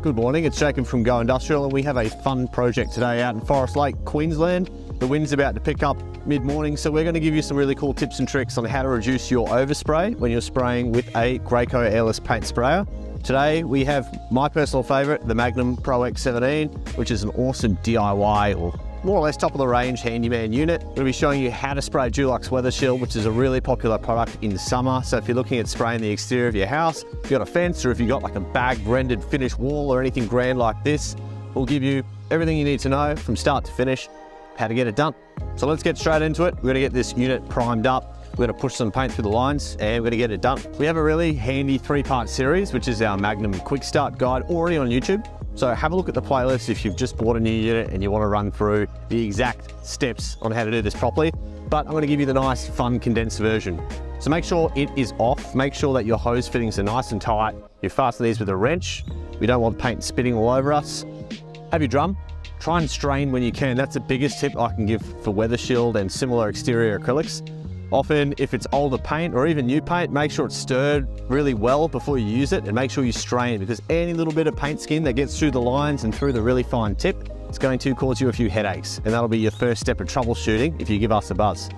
Good morning, it's Jacob from Go Industrial and we have a fun project today out in Forest Lake, Queensland. The wind's about to pick up mid-morning, so we're going to give you some really cool tips and tricks on how to reduce your overspray when you're spraying with a Graco Airless paint sprayer. Today we have my personal favourite, the Magnum ProX17, which is an awesome DIY or more or less top of the range handyman unit. We're going to be showing you how to spray Dulux Weathershield, which is a really popular product in summer. So if you're looking at spraying the exterior of your house, if you've got a fence or if you've got like a bag rendered finished wall or anything grand like this, we'll give you everything you need to know from start to finish, how to get it done. So let's get straight into it. We're going to get this unit primed up. We're going to push some paint through the lines and we're going to get it done. We have a really handy 3-part series, which is our Magnum Quick Start Guide already on YouTube. So have a look at the playlist if you've just bought a new unit and you want to run through the exact steps on how to do this properly. But I'm going to give you the nice, fun, condensed version. So make sure it is off. Make sure that your hose fittings are nice and tight. You fasten these with a wrench. We don't want paint spitting all over us. Have your drum. Try and strain when you can. That's the biggest tip I can give for Weathershield and similar exterior acrylics. Often, if it's older paint or even new paint, make sure it's stirred really well before you use it and make sure you strain, because any little bit of paint skin that gets through the lines and through the really fine tip, it's going to cause you a few headaches. And that'll be your first step of troubleshooting if you give us a buzz.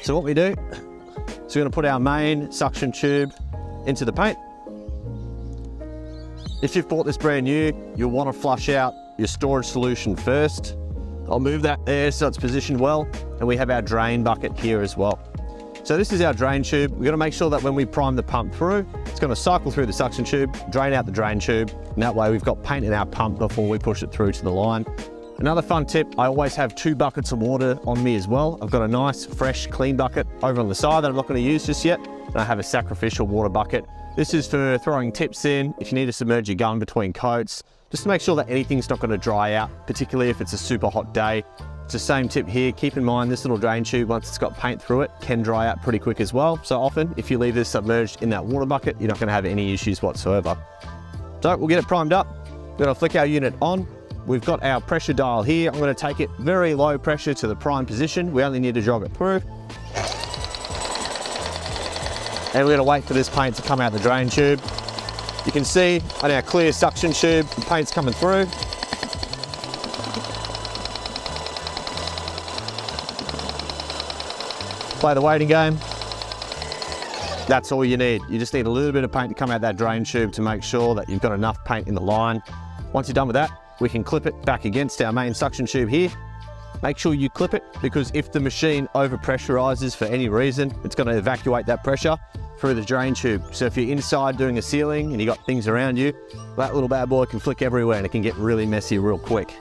So what we do, so we're going to put our main suction tube into the paint. If you've bought this brand new, you'll want to flush out your storage solution first. I'll move that there so it's positioned well. And we have our drain bucket here as well. So this is our drain tube. We're going to make sure that when we prime the pump through, it's going to cycle through the suction tube, drain out the drain tube, and that way we've got paint in our pump before we push it through to the line. Another fun tip, I always have 2 buckets of water on me as well. I've got a nice, fresh, clean bucket over on the side that I'm not going to use just yet, and I have a sacrificial water bucket. This is for throwing tips in, if you need to submerge your gun between coats, just to make sure that anything's not going to dry out, particularly if it's a super hot day. It's the same tip here. Keep in mind this little drain tube, once it's got paint through it, can dry out pretty quick as well. So often, if you leave this submerged in that water bucket, you're not going to have any issues whatsoever. So we'll get it primed up. We're going to flick our unit on. We've got our pressure dial here. I'm going to take it very low pressure to the prime position. We only need to jog it through. And we're going to wait for this paint to come out the drain tube. You can see on our clear suction tube, the paint's coming through. Play the waiting game. That's all you need. You just need a little bit of paint to come out that drain tube to make sure that you've got enough paint in the line. Once you're done with that, we can clip it back against our main suction tube here. Make sure you clip it, because if the machine over pressurizes for any reason, it's going to evacuate that pressure through the drain tube. So if you're inside doing a ceiling and you got things around you, that little bad boy can flick everywhere and it can get really messy real quick.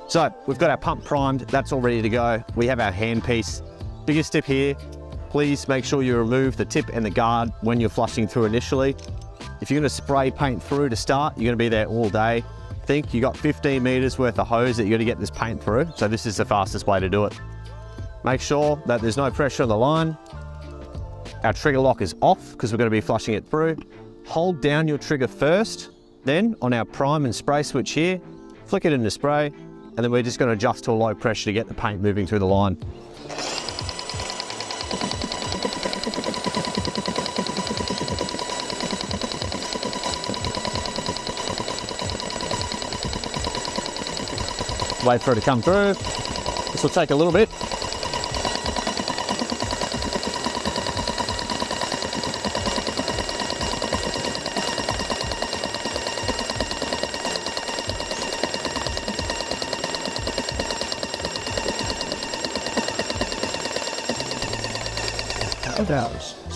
So we've got our pump primed, that's all ready to go. We have our handpiece. Biggest tip here, please make sure you remove the tip and the guard when you're flushing through initially. If you're going to spray paint through to start, you're going to be there all day. Think you got 15 meters worth of hose that you're going to get this paint through, so this is the fastest way to do it. Make sure that there's no pressure on the line. Our trigger lock is off because we're going to be flushing it through. Hold down your trigger first, then on our prime and spray switch here, flick it into spray, and then we're just going to adjust to a low pressure to get the paint moving through the line. Wait for it to come through. This will take a little bit.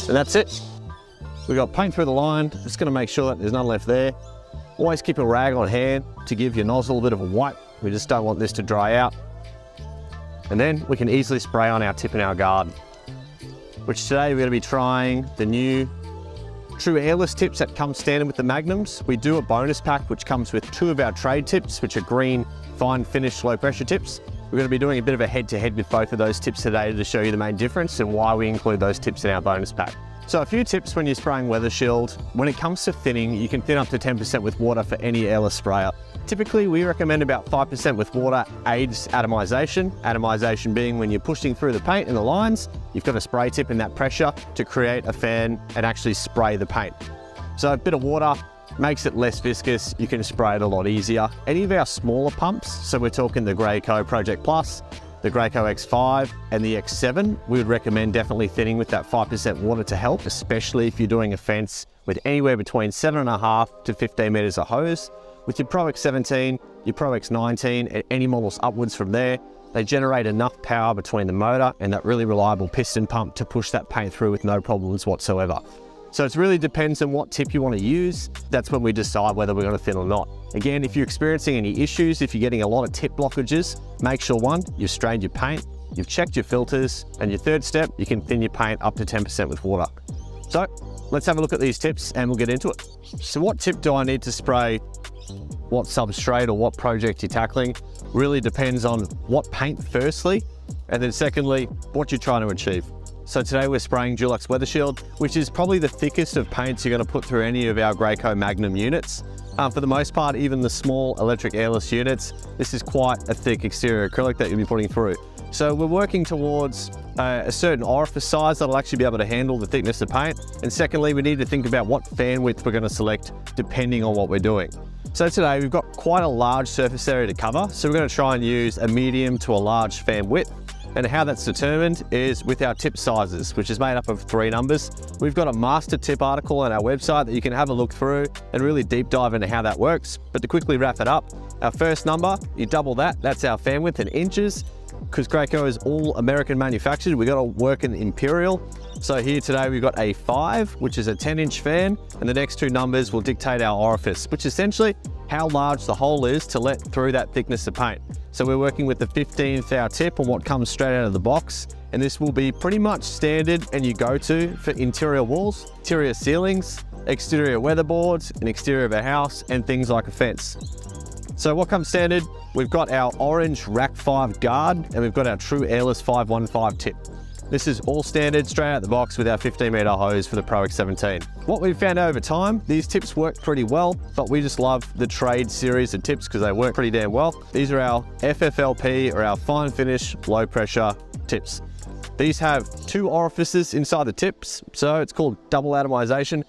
And that's it. We've got paint through the line. Just going to make sure that there's none left there. Always keep a rag on hand to give your nozzle a bit of a wipe. We just don't want this to dry out. And then we can easily spray on our tip and our guard, which today we're going to be trying the new TrueAirless tips that come standard with the Magnums. We do a bonus pack which comes with 2 of our trade tips, which are green, fine finish, low pressure tips. We're going to be doing a bit of a head-to-head with both of those tips today to show you the main difference and why we include those tips in our bonus pack. So a few tips when you're spraying Weathershield. When it comes to thinning, you can thin up to 10% with water for any airless sprayer. Typically, we recommend about 5% with water aids atomization. Atomization being when you're pushing through the paint and the lines, you've got a spray tip in that pressure to create a fan and actually spray the paint. So a bit of water makes it less viscous, you can spray it a lot easier. Any of our smaller pumps, so we're talking the Graco Project Plus, the Graco X5 and the X7, we would recommend definitely thinning with that 5% water to help, especially if you're doing a fence with anywhere between 7.5 to 15 meters of hose. With your ProX17, your ProX19, and any models upwards from there, they generate enough power between the motor and that really reliable piston pump to push that paint through with no problems whatsoever. So it really depends on what tip you want to use. That's when we decide whether we're going to thin or not. Again, if you're experiencing any issues, if you're getting a lot of tip blockages, make sure one, you've strained your paint, you've checked your filters, and your third step, you can thin your paint up to 10% with water. So let's have a look at these tips and we'll get into it. So what tip do I need to spray? What substrate or what project you're tackling really depends on what paint firstly, and then secondly, what you're trying to achieve. So today we're spraying Dulux Weathershield, which is probably the thickest of paints you're going to put through any of our Graco Magnum units. For the most part, even the small electric airless units, this is quite a thick exterior acrylic that you'll be putting through. So we're working towards a certain orifice size that'll actually be able to handle the thickness of paint. And secondly, we need to think about what fan width we're going to select depending on what we're doing. So today we've got quite a large surface area to cover, so we're going to try and use a medium to a large fan width. And how that's determined is with our tip sizes, which is made up of 3 numbers. We've got a master tip article on our website that you can have a look through and really deep dive into how that works. But to quickly wrap it up, our first number, you double that, that's our fan width in inches. Because Graco is all American manufactured, we got to work in imperial. So here today we've got a 5, which is a 10-inch fan, and the next 2 numbers will dictate our orifice, which is essentially how large the hole is to let through that thickness of paint. So we're working with the 15th hour tip on what comes straight out of the box, and this will be pretty much standard and you go to for interior walls, interior ceilings, exterior weatherboards, an exterior of a house, and things like a fence. So what comes standard? We've got our orange Rack 5 guard and we've got our TrueAirless 515 tip. This is all standard straight out the box with our 15-meter hose for the ProX17. What we've found over time, these tips work pretty well, but we just love the trade series of tips because they work pretty damn well. These are our FFLP or our fine finish low pressure tips. These have 2 orifices inside the tips, so it's called double atomization.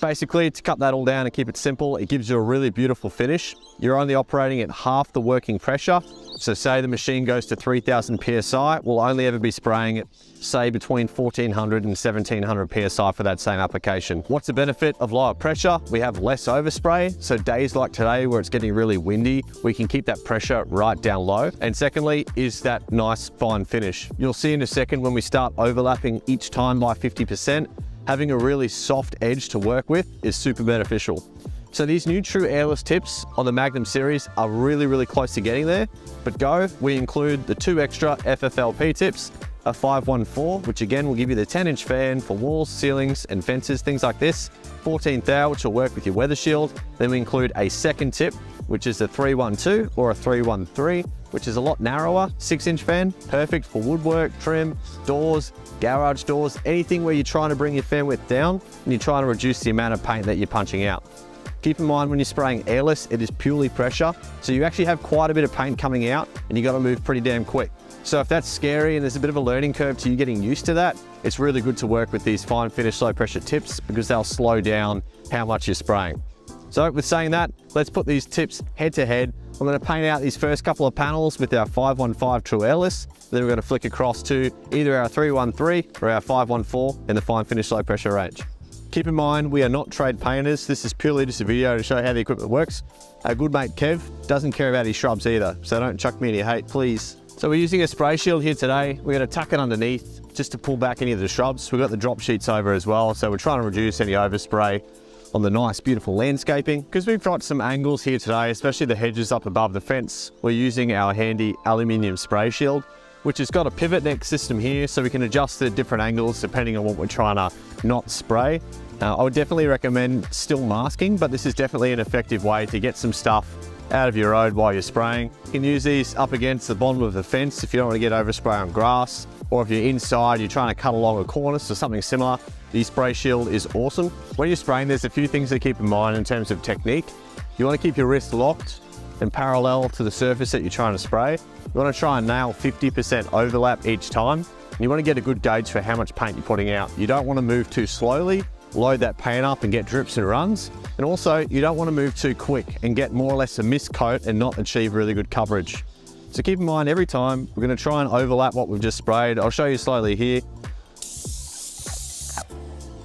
Basically, to cut that all down and keep it simple, it gives you a really beautiful finish. You're only operating at half the working pressure. So say the machine goes to 3000 PSI, we'll only ever be spraying it, say between 1400 and 1700 PSI for that same application. What's the benefit of lower pressure? We have less overspray. So days like today where it's getting really windy, we can keep that pressure right down low. And secondly, is that nice fine finish. You'll see in a second when we start overlapping each time by 50%, having a really soft edge to work with is super beneficial. So these new TrueAirless tips on the Magnum series are really, really close to getting there. But we include the 2 extra FFLP tips, a 514, which again will give you the 10-inch fan for walls, ceilings, and fences, things like this. 14th hour, which will work with your Weathershield. Then we include a second tip, which is a 312 or a 313, which is a lot narrower, 6-inch fan, perfect for woodwork, trim, doors, garage doors, anything where you're trying to bring your fan width down and you're trying to reduce the amount of paint that you're punching out. Keep in mind when you're spraying airless, it is purely pressure. So you actually have quite a bit of paint coming out and you got to move pretty damn quick. So if that's scary and there's a bit of a learning curve to you getting used to that, it's really good to work with these fine finish low pressure tips because they'll slow down how much you're spraying. So with saying that, let's put these tips head to head. I'm going to paint out these first couple of panels with our 515 TrueAirless. Then we're going to flick across to either our 313 or our 514 in the fine finish low pressure range. Keep in mind, we are not trade painters. This is purely just a video to show how the equipment works. Our good mate Kev doesn't care about his shrubs either, so don't chuck me any hate, please. So we're using a spray shield here today. We're going to tuck it underneath just to pull back any of the shrubs. We've got the drop sheets over as well, so we're trying to reduce any overspray on the nice, beautiful landscaping. Because we've got some angles here today, especially the hedges up above the fence, we're using our handy aluminium spray shield, which has got a pivot neck system here, so we can adjust the different angles depending on what we're trying to not spray. I would definitely recommend still masking, but this is definitely an effective way to get some stuff out of your road while you're spraying. You can use these up against the bottom of the fence if you don't want to get overspray on grass, or if you're inside, you're trying to cut along a cornice or something similar. The spray shield is awesome. When you're spraying, there's a few things to keep in mind in terms of technique. You want to keep your wrist locked and parallel to the surface that you're trying to spray. You want to try and nail 50% overlap each time. And you want to get a good gauge for how much paint you're putting out. You don't want to move too slowly load that paint up and get drips and runs. And also, you don't want to move too quick and get more or less a mist coat and not achieve really good coverage. So keep in mind, every time we're going to try and overlap what we've just sprayed. I'll show you slowly here.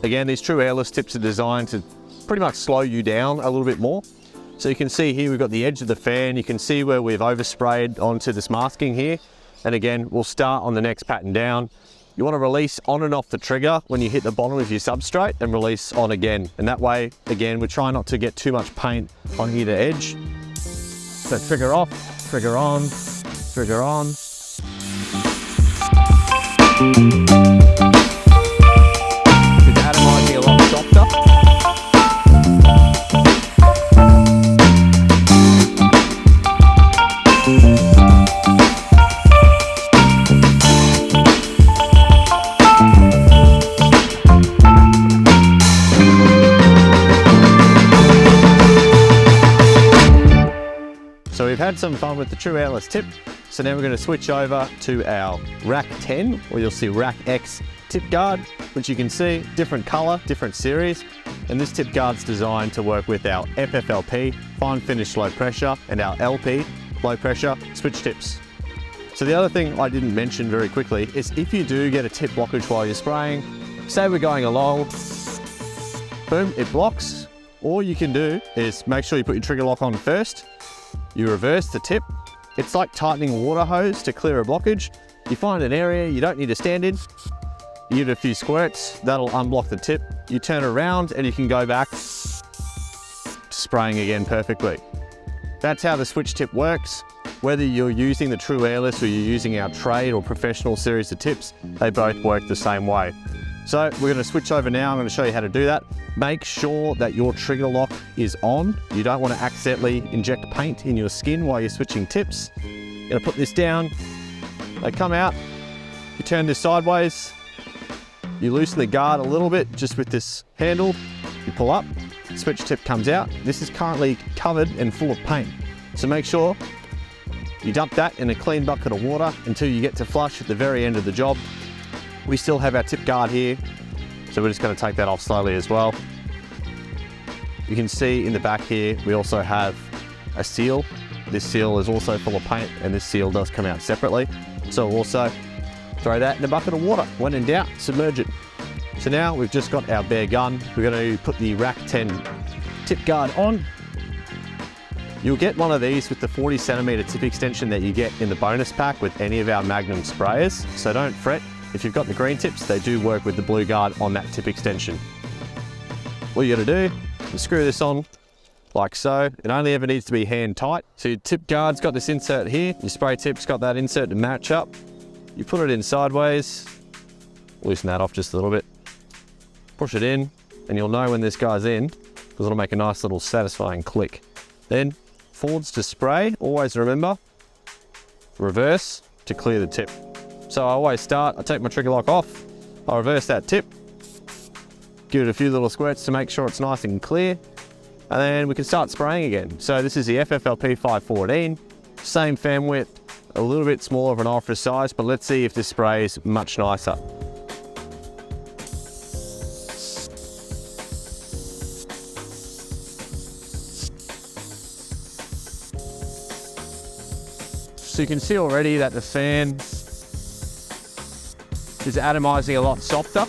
Again, these TrueAirless tips are designed to pretty much slow you down a little bit more. So you can see here, we've got the edge of the fan. You can see where we've oversprayed onto this masking here. And again, we'll start on the next pattern down. You want to release on and off the trigger when you hit the bottom of your substrate and release on again. And that way, again, we try not to get too much paint on either edge. So trigger off, trigger on, trigger on. It's atomizing a lot softer. So we've had some fun with the TrueAirless tip. So now we're going to switch over to our Rack 10, or you'll see Rack X tip guard, which you can see different color, different series. And this tip guard's designed to work with our FFLP, fine finish low pressure, and our LP, low pressure switch tips. So the other thing I didn't mention very quickly is if you do get a tip blockage while you're spraying, say we're going along, boom, it blocks. All you can do is make sure you put your trigger lock on first. You reverse the tip. It's like tightening a water hose to clear a blockage. You find an area you don't need to stand in, you give it a few squirts, that'll unblock the tip. You turn around and you can go back spraying again perfectly. That's how the switch tip works. Whether you're using the TrueAirless or you're using our trade or professional series of tips, they both work the same way. So we're going to switch over now. I'm going to show you how to do that. Make sure that your trigger lock is on. You don't want to accidentally inject paint in your skin while you're switching tips. You're going to put this down. They come out. You turn this sideways. You loosen the guard a little bit just with this handle. You pull up. Switch tip comes out. This is currently covered and full of paint. So make sure you dump that in a clean bucket of water until you get to flush at the very end of the job. We still have our tip guard here, so we're just going to take that off slowly as well. You can see in the back here, we also have a seal. This seal is also full of paint, and this seal does come out separately. So we'll also throw that in a bucket of water. When in doubt, submerge it. So now we've just got our bare gun. We're going to put the Rack 10 tip guard on. You'll get one of these with the 40 centimeter tip extension that you get in the bonus pack with any of our Magnum sprayers. So don't fret. If you've got the green tips, they do work with the blue guard on that tip extension. What you gotta do is screw this on like so. It only ever needs to be hand tight. So your tip guard's got this insert here. Your spray tip's got that insert to match up. You put it in sideways, loosen that off just a little bit, push it in, and you'll know when this guy's in because it'll make a nice little satisfying click. Then forwards to spray, always remember, reverse to clear the tip. So I always start, I take my trigger lock off, I reverse that tip, give it a few little squirts to make sure it's nice and clear, and then we can start spraying again. So this is the FFLP 514, same fan width, a little bit smaller of an orifice size, but let's see if this spray is much nicer. So you can see already that the fan is atomizing a lot softer.